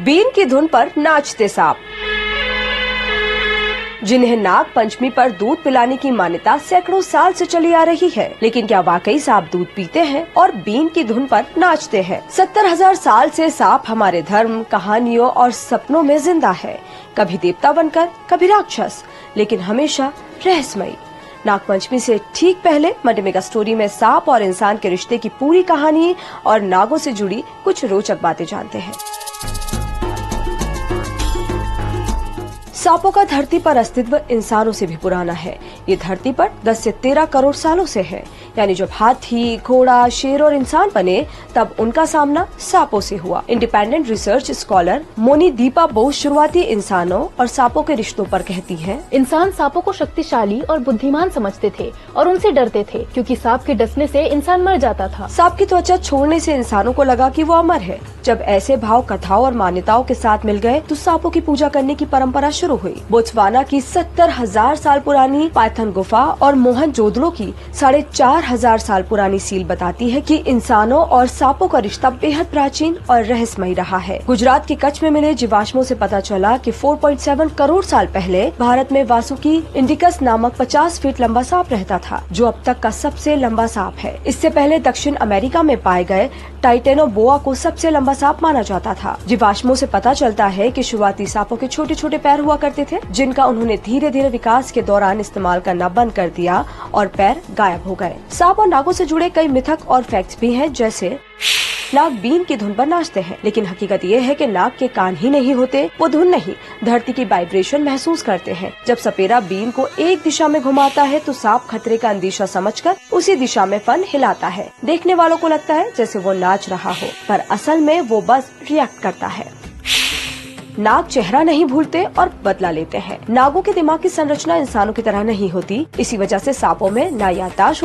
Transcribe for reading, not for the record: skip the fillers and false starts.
Been की धुन पर नाचते सांप। जिन्हें नाग पंचमी पर दूध पिलाने की मान्यता सैकड़ों साल से चली आ रही है, लेकिन क्या वाकई सांप दूध पीते हैं और बीन की धुन पर नाचते हैं? 70,000 साल से सांप हमारे धर्म, कहानियों और सपनों में जिंदा है। कभी देवता बनकर, कभी राक्षस, लेकिन हमेशा रहस्यमयी। नागपंचमी से ठीक पहले मंडे मेगा स्टोरी में सांप और इंसान के रिश्ते की पूरी कहानी और नागों से जुड़ी कुछ रोचक बातें जानते हैं। सांपों का धरती पर अस्तित्व इंसानों से भी पुराना है। ये धरती पर 10 से 13 करोड़ सालों से है। यानी जब हाथी, घोड़ा, शेर और इंसान बने, तब उनका सामना सांपों से हुआ। Independent research scholar Moni Deepa Bose शुरुआती इंसानों और सांपों के रिश्तों पर कहती हैं। इंसान सांपों को शक्तिशाली और बुद्धिमान समझते थे और उनसे डरते थे, क्योंकि सांप के डसने से इंसान मर जाता था। सांप की त्वचा छोड़ने से इंसानों को लगा कि वो अमर है। जब ऐसे भाव कथाओं और मान्यताओं के साथ मिल गए, तो सांपों की पूजा करने की परंपरा शुरू हुई। बोत्सवाना की 70,000 साल पुरानी पाइथन गुफा और मोहनजोदड़ो की 4,500 साल पुरानी सील बताती है कि इंसानों और सांपों का रिश्ता बेहद प्राचीन और रहस्यमयी रहा है। गुजरात के कच्छ में मिले जीवाश्मों से पता चला कि 4.7 करोड़ साल पहले भारत में वासुकी इंडिकस नामक 50 फीट लंबा सांप रहता था, जो अब तक का सबसे लंबा सांप है। इससे पहले दक्षिण अमेरिका में पाए गए टाइटेनोबोआ को सबसे लंबा सांप माना जाता था। जीवाश्मों से पता चलता है कि शुरुआती सांपों के छोटे छोटे पैर हुआ करते थे, जिनका उन्होंने धीरे धीरे विकास के दौरान इस्तेमाल करना बंद कर दिया और पैर गायब हो गए। सांप और नागों से जुड़े कई मिथक और फैक्ट्स भी हैं, जैसे नाग बीन की धुन पर नाचते हैं, लेकिन हकीकत ये है कि नाग के कान ही नहीं होते, वो धुन नहीं, धरती की वाइब्रेशन महसूस करते हैं। जब सपेरा बीन को एक दिशा में घुमाता है, तो सांप खतरे का अंदेशा समझकर उसी दिशा में फन हिलाता है। देखने वालों को लगता है जैसे वो नाच रहा हो, पर असल में वो बस रिएक्ट करता है। नाग चेहरा नहीं भूलते और बदला लेते हैं। नागों के दिमाग की संरचना इंसानों की तरह नहीं होती, इसी वजह से सांपों में ना याददाश्त